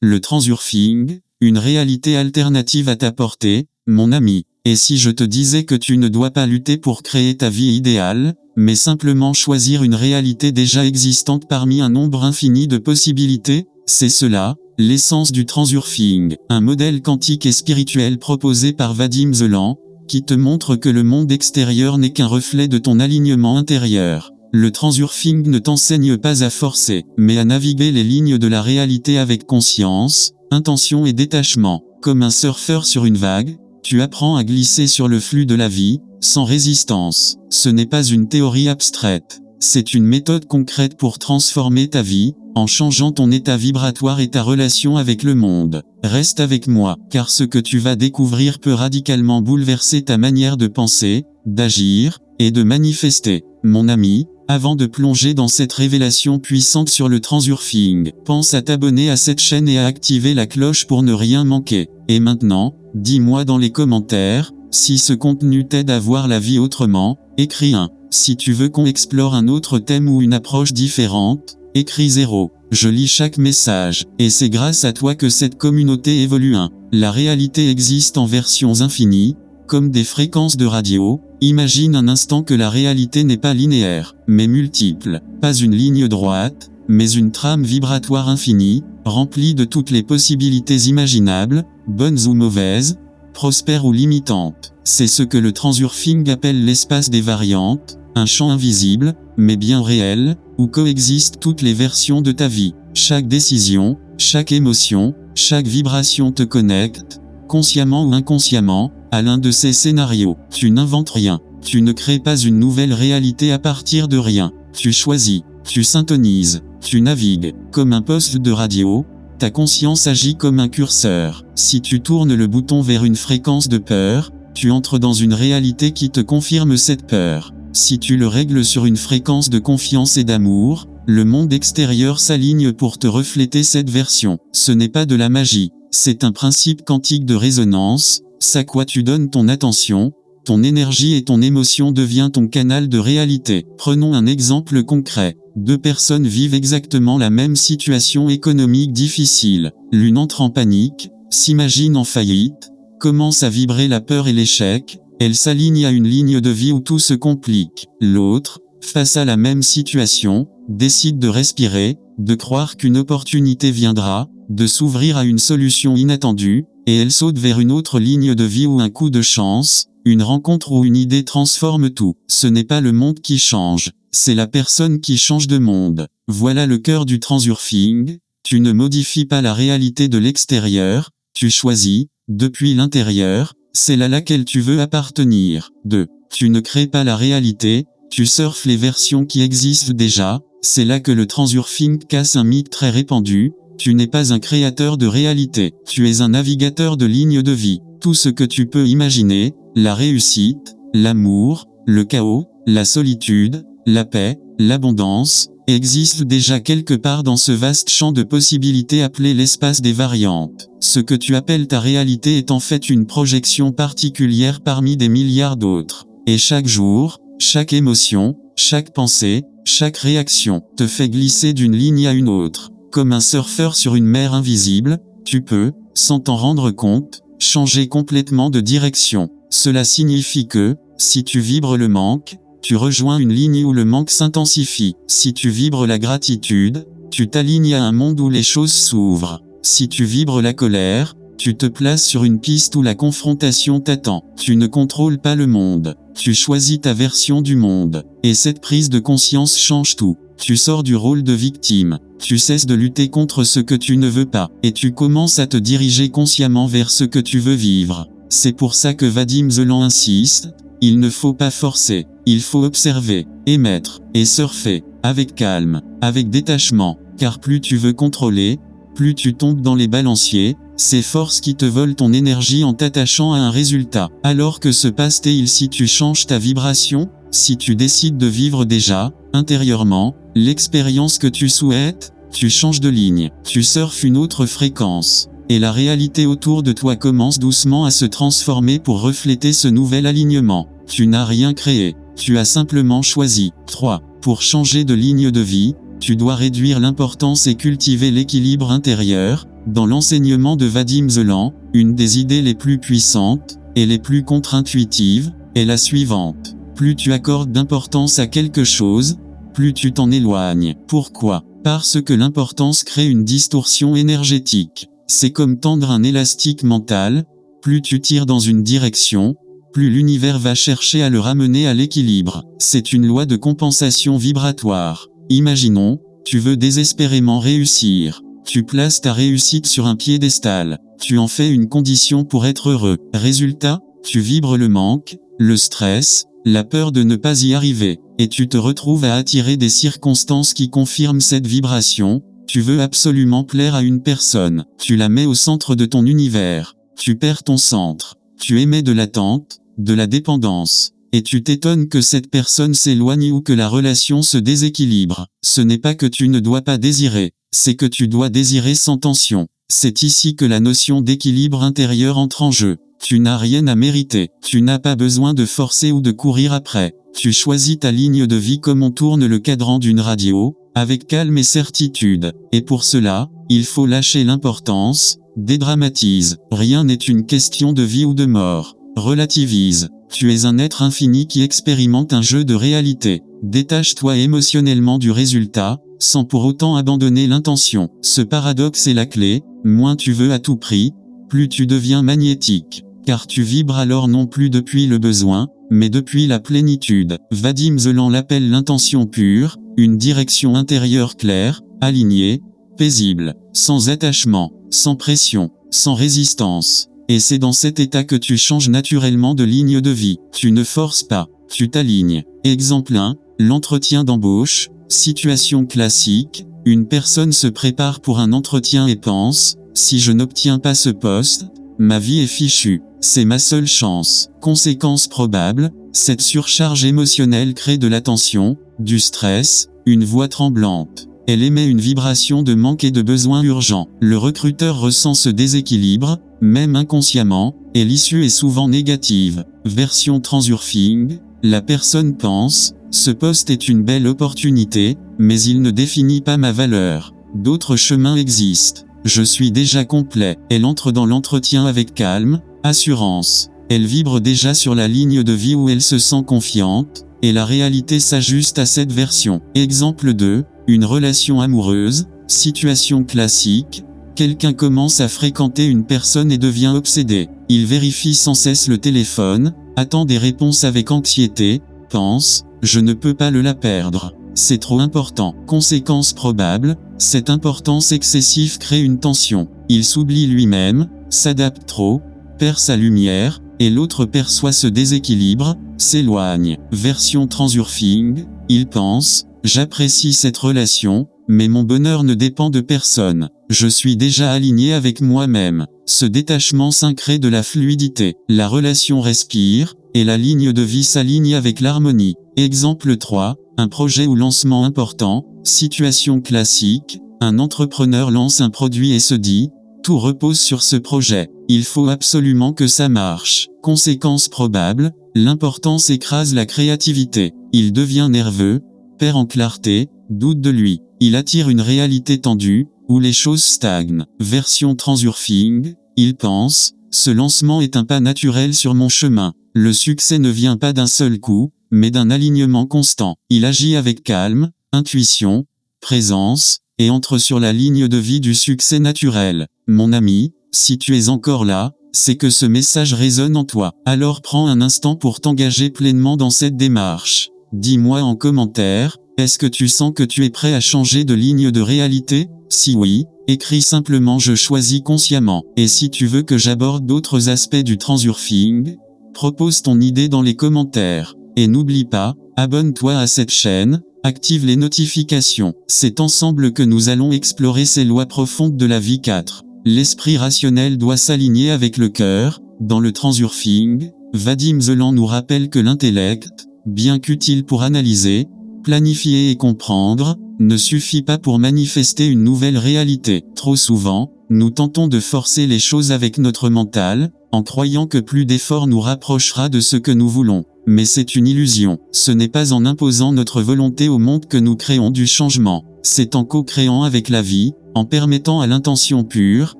Le transurfing, une réalité alternative à ta portée, mon ami. Et si je te disais que tu ne dois pas lutter pour créer ta vie idéale, mais simplement choisir une réalité déjà existante parmi un nombre infini de possibilités? C'est cela, l'essence du transurfing, un modèle quantique et spirituel proposé par Vadim Zeland, qui te montre que le monde extérieur n'est qu'un reflet de ton alignement intérieur. Le transurfing ne t'enseigne pas à forcer, mais à naviguer les lignes de la réalité avec conscience, intention et détachement. Comme un surfeur sur une vague, tu apprends à glisser sur le flux de la vie, sans résistance. Ce n'est pas une théorie abstraite, c'est une méthode concrète pour transformer ta vie, en changeant ton état vibratoire et ta relation avec le monde. Reste avec moi, car ce que tu vas découvrir peut radicalement bouleverser ta manière de penser, d'agir, et de manifester. Mon ami, avant de plonger dans cette révélation puissante sur le transurfing, pense à t'abonner à cette chaîne et à activer la cloche pour ne rien manquer. Et maintenant, dis-moi dans les commentaires, si ce contenu t'aide à voir la vie autrement, écris 1. Si tu veux qu'on explore un autre thème ou une approche différente, écris 0. Je lis chaque message, et c'est grâce à toi que cette communauté évolue. 1. La réalité existe en versions infinies, comme des fréquences de radio. Imagine un instant que la réalité n'est pas linéaire, mais multiple, pas une ligne droite, mais une trame vibratoire infinie, remplie de toutes les possibilités imaginables, bonnes ou mauvaises, prospères ou limitantes. C'est ce que le transurfing appelle l'espace des variantes, un champ invisible, mais bien réel, où coexistent toutes les versions de ta vie. Chaque décision, chaque émotion, chaque vibration te connecte, consciemment ou inconsciemment, à l'un de ces scénarios. Tu n'inventes rien, tu ne crées pas une nouvelle réalité à partir de rien. Tu choisis, tu syntonises, tu navigues. Comme un poste de radio, ta conscience agit comme un curseur. Si tu tournes le bouton vers une fréquence de peur, tu entres dans une réalité qui te confirme cette peur. Si tu le règles sur une fréquence de confiance et d'amour, le monde extérieur s'aligne pour te refléter cette version. Ce n'est pas de la magie, c'est un principe quantique de résonance. À quoi tu donnes ton attention, ton énergie et ton émotion devient ton canal de réalité. Prenons un exemple concret. 2 personnes vivent exactement la même situation économique difficile. L'une entre en panique, s'imagine en faillite, commence à vibrer la peur et l'échec, elle s'aligne à une ligne de vie où tout se complique. L'autre, face à la même situation, décide de respirer, de croire qu'une opportunité viendra, de s'ouvrir à une solution inattendue, et elle saute vers une autre ligne de vie où un coup de chance, une rencontre ou une idée transforme tout. Ce n'est pas le monde qui change, c'est la personne qui change de monde. Voilà le cœur du transurfing, tu ne modifies pas la réalité de l'extérieur, tu choisis, depuis l'intérieur, celle à laquelle tu veux appartenir. 2. Tu ne crées pas la réalité, tu surfes les versions qui existent déjà. C'est là que le transurfing casse un mythe très répandu. Tu n'es pas un créateur de réalité, tu es un navigateur de lignes de vie. Tout ce que tu peux imaginer, la réussite, l'amour, le chaos, la solitude, la paix, l'abondance, existe déjà quelque part dans ce vaste champ de possibilités appelé l'espace des variantes. Ce que tu appelles ta réalité est en fait une projection particulière parmi des milliards d'autres. Et chaque jour, chaque émotion, chaque pensée, chaque réaction te fait glisser d'une ligne à une autre. Comme un surfeur sur une mer invisible, tu peux, sans t'en rendre compte, changer complètement de direction. Cela signifie que, si tu vibres le manque, tu rejoins une ligne où le manque s'intensifie. Si tu vibres la gratitude, tu t'alignes à un monde où les choses s'ouvrent. Si tu vibres la colère, tu te places sur une piste où la confrontation t'attend. Tu ne contrôles pas le monde, tu choisis ta version du monde. Et cette prise de conscience change tout. Tu sors du rôle de victime, tu cesses de lutter contre ce que tu ne veux pas, et tu commences à te diriger consciemment vers ce que tu veux vivre. C'est pour ça que Vadim Zeland insiste, il ne faut pas forcer, il faut observer, émettre, et surfer, avec calme, avec détachement, car plus tu veux contrôler, plus tu tombes dans les balanciers, ces forces qui te volent ton énergie en t'attachant à un résultat. Alors que se passe-t-il si tu changes ta vibration? Si tu décides de vivre déjà, intérieurement, l'expérience que tu souhaites, tu changes de ligne, tu surfes une autre fréquence, et la réalité autour de toi commence doucement à se transformer pour refléter ce nouvel alignement. Tu n'as rien créé, tu as simplement choisi. 3. Pour changer de ligne de vie, Tu dois réduire l'importance et cultiver l'équilibre intérieur. Dans l'enseignement de Vadim Zeland, une des idées les plus puissantes, et les plus contre-intuitives, est la suivante. Plus tu accordes d'importance à quelque chose, plus tu t'en éloignes. Pourquoi ? Parce que l'importance crée une distorsion énergétique. C'est comme tendre un élastique mental, plus tu tires dans une direction, plus l'univers va chercher à le ramener à l'équilibre. C'est une loi de compensation vibratoire. Imaginons, tu veux désespérément réussir. Tu places ta réussite sur un piédestal. Tu en fais une condition pour être heureux. Résultat, tu vibres le manque, le stress, la peur de ne pas y arriver. Et tu te retrouves à attirer des circonstances qui confirment cette vibration. Tu veux absolument plaire à une personne. Tu la mets au centre de ton univers. Tu perds ton centre. Tu émets de l'attente, de la dépendance. Et tu t'étonnes que cette personne s'éloigne ou que la relation se déséquilibre. Ce n'est pas que tu ne dois pas désirer, c'est que tu dois désirer sans tension. C'est ici que la notion d'équilibre intérieur entre en jeu. Tu n'as rien à mériter, tu n'as pas besoin de forcer ou de courir après. Tu choisis ta ligne de vie comme on tourne le cadran d'une radio, avec calme et certitude. Et pour cela, il faut lâcher l'importance, dédramatise. Rien n'est une question de vie ou de mort. Relativise. Tu es un être infini qui expérimente un jeu de réalité. Détache-toi émotionnellement du résultat, sans pour autant abandonner l'intention. Ce paradoxe est la clé, moins tu veux à tout prix, plus tu deviens magnétique. Car tu vibres alors non plus depuis le besoin, mais depuis la plénitude. Vadim Zeland l'appelle l'intention pure, une direction intérieure claire, alignée, paisible, sans attachement, sans pression, sans résistance. Et c'est dans cet état que tu changes naturellement de ligne de vie. Tu ne forces pas, tu t'alignes. Exemple 1, l'entretien d'embauche. Situation classique, une personne se prépare pour un entretien et pense, si je n'obtiens pas ce poste, ma vie est fichue. C'est ma seule chance. Conséquence probable, cette surcharge émotionnelle crée de la tension, du stress, une voix tremblante. Elle émet une vibration de manque et de besoin urgent. Le recruteur ressent ce déséquilibre, même inconsciemment, et l'issue est souvent négative. Version transurfing, la personne pense, ce poste est une belle opportunité, mais il ne définit pas ma valeur. D'autres chemins existent. Je suis déjà complet. Elle entre dans l'entretien avec calme, assurance. Elle vibre déjà sur la ligne de vie où elle se sent confiante, et la réalité s'ajuste à cette version. Exemple 2, une relation amoureuse, situation classique, quelqu'un commence à fréquenter une personne et devient obsédé. Il vérifie sans cesse le téléphone, attend des réponses avec anxiété, pense, je ne peux pas la perdre. C'est trop important. Conséquence probable, cette importance excessive crée une tension. Il s'oublie lui-même, s'adapte trop, perd sa lumière, et l'autre perçoit ce déséquilibre, s'éloigne. Version transurfing, il pense, j'apprécie cette relation, mais mon bonheur ne dépend de personne. Je suis déjà aligné avec moi-même. Ce détachement sain crée de la fluidité. La relation respire, et la ligne de vie s'aligne avec l'harmonie. Exemple 3, un projet ou lancement important, situation classique, un entrepreneur lance un produit et se dit, tout repose sur ce projet. Il faut absolument que ça marche. Conséquence probable, l'importance écrase la créativité. Il devient nerveux, perd en clarté, doute de lui. Il attire une réalité tendue, où les choses stagnent. Version transurfing, il pense, ce lancement est un pas naturel sur mon chemin. Le succès ne vient pas d'un seul coup, mais d'un alignement constant. Il agit avec calme, intuition, présence, et entre sur la ligne de vie du succès naturel. Mon ami, si tu es encore là, c'est que ce message résonne en toi. Alors prends un instant pour t'engager pleinement dans cette démarche. Dis-moi en commentaire, est-ce que tu sens que tu es prêt à changer de ligne de réalité ? Si oui, écris simplement je choisis consciemment. Et si tu veux que j'aborde d'autres aspects du transurfing, propose ton idée dans les commentaires. Et n'oublie pas, abonne-toi à cette chaîne, active les notifications. C'est ensemble que nous allons explorer ces lois profondes de la vie 4. L'esprit rationnel doit s'aligner avec le cœur. Dans le transurfing, Vadim Zeland nous rappelle que l'intellect, bien qu'utile pour analyser, planifier et comprendre, ne suffit pas pour manifester une nouvelle réalité. Trop souvent, nous tentons de forcer les choses avec notre mental, en croyant que plus d'efforts nous rapprochera de ce que nous voulons. Mais c'est une illusion. Ce n'est pas en imposant notre volonté au monde que nous créons du changement. c'est en co-créant avec la vie, en permettant à l'intention pure,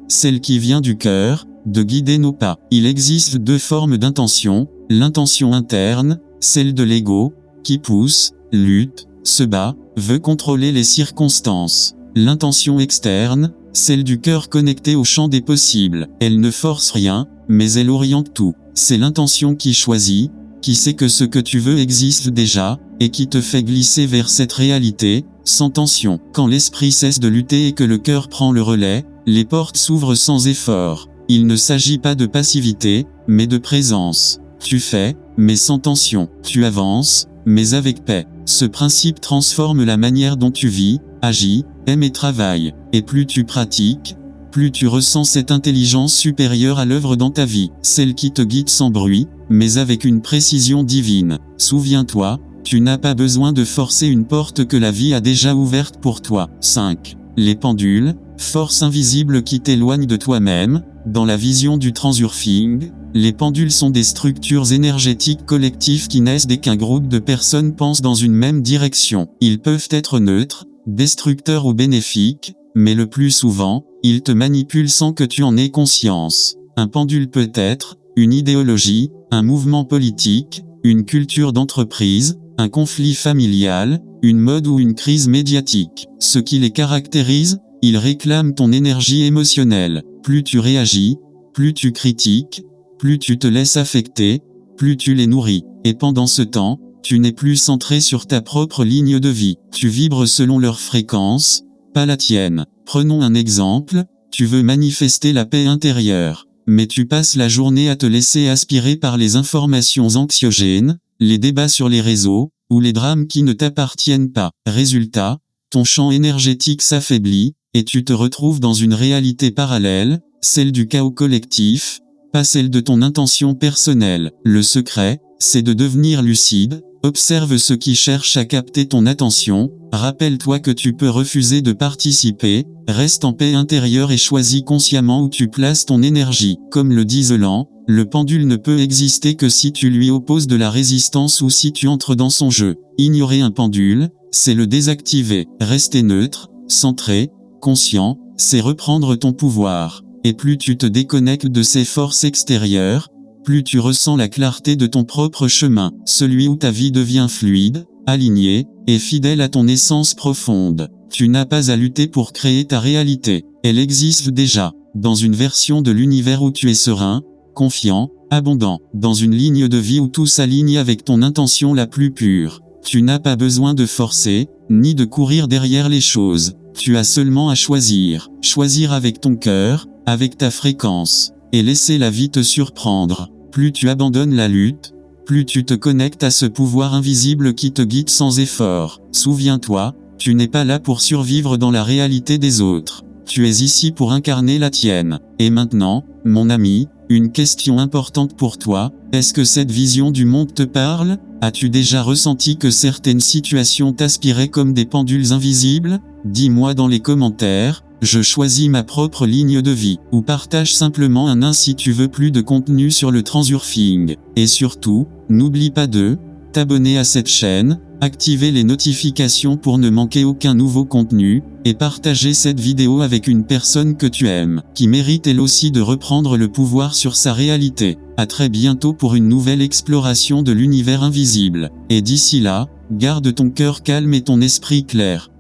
celle qui vient du cœur, de guider nos pas. Il existe deux formes d'intention, l'intention interne, celle de l'ego, qui pousse, lutte, se bat, veut contrôler les circonstances. L'intention externe, celle du cœur connecté au champ des possibles. Elle ne force rien, mais elle oriente tout. C'est l'intention qui choisit, qui sait que ce que tu veux existe déjà, et qui te fait glisser vers cette réalité, sans tension. Quand l'esprit cesse de lutter et que le cœur prend le relais, les portes s'ouvrent sans effort. Il ne s'agit pas de passivité, mais de présence. Tu fais, mais sans tension. Tu avances, mais avec paix. Ce principe transforme la manière dont tu vis, agis, aimes et travailles. Et plus tu pratiques, plus tu ressens cette intelligence supérieure à l'œuvre dans ta vie, celle qui te guide sans bruit, mais avec une précision divine. Souviens-toi, tu n'as pas besoin de forcer une porte que la vie a déjà ouverte pour toi. 5. Les pendules, force invisible qui t'éloigne de toi-même. Dans la vision du transurfing, les pendules sont des structures énergétiques collectives qui naissent dès qu'un groupe de personnes pense dans une même direction. Ils peuvent être neutres, destructeurs ou bénéfiques, mais le plus souvent, ils te manipulent sans que tu en aies conscience. Un pendule peut être une idéologie, un mouvement politique, une culture d'entreprise, un conflit familial, une mode ou une crise médiatique. Ce qui les caractérise, ils réclament ton énergie émotionnelle. Plus tu réagis, plus tu critiques, plus tu te laisses affecter, plus tu les nourris. Et pendant ce temps, tu n'es plus centré sur ta propre ligne de vie. Tu vibres selon leur fréquence, pas la tienne. Prenons un exemple, tu veux manifester la paix intérieure, mais tu passes la journée à te laisser aspirer par les informations anxiogènes, les débats sur les réseaux, ou les drames qui ne t'appartiennent pas. Résultat, ton champ énergétique s'affaiblit, et tu te retrouves dans une réalité parallèle, celle du chaos collectif, pas celle de ton intention personnelle. Le secret, c'est de devenir lucide, observe ce qui cherche à capter ton attention, rappelle-toi que tu peux refuser de participer, reste en paix intérieure et choisis consciemment où tu places ton énergie. Comme le dit Zeland, le pendule ne peut exister que si tu lui opposes de la résistance ou si tu entres dans son jeu. Ignorer un pendule, c'est le désactiver. Rester neutre, centré, conscient, c'est reprendre ton pouvoir. Et plus tu te déconnectes de ces forces extérieures, plus tu ressens la clarté de ton propre chemin, celui où ta vie devient fluide, alignée, et fidèle à ton essence profonde. Tu n'as pas à lutter pour créer ta réalité. Elle existe déjà, dans une version de l'univers où tu es serein, confiant, abondant, dans une ligne de vie où tout s'aligne avec ton intention la plus pure. Tu n'as pas besoin de forcer, ni de courir derrière les choses. Tu as seulement à choisir. Choisir avec ton cœur, avec ta fréquence, et laisser la vie te surprendre. Plus tu abandonnes la lutte, plus tu te connectes à ce pouvoir invisible qui te guide sans effort. Souviens-toi, tu n'es pas là pour survivre dans la réalité des autres. Tu es ici pour incarner la tienne. Et maintenant, mon ami, une question importante pour toi, est-ce que cette vision du monde te parle? As-tu déjà ressenti que certaines situations t'aspiraient comme des pendules invisibles? Dis-moi dans les commentaires, je choisis ma propre ligne de vie, ou partage simplement un si tu veux plus de contenu sur le transurfing. Et surtout, n'oublie pas de t'abonner à cette chaîne, activer les notifications pour ne manquer aucun nouveau contenu, et partager cette vidéo avec une personne que tu aimes, qui mérite elle aussi de reprendre le pouvoir sur sa réalité. À très bientôt pour une nouvelle exploration de l'univers invisible. Et d'ici là, garde ton cœur calme et ton esprit clair.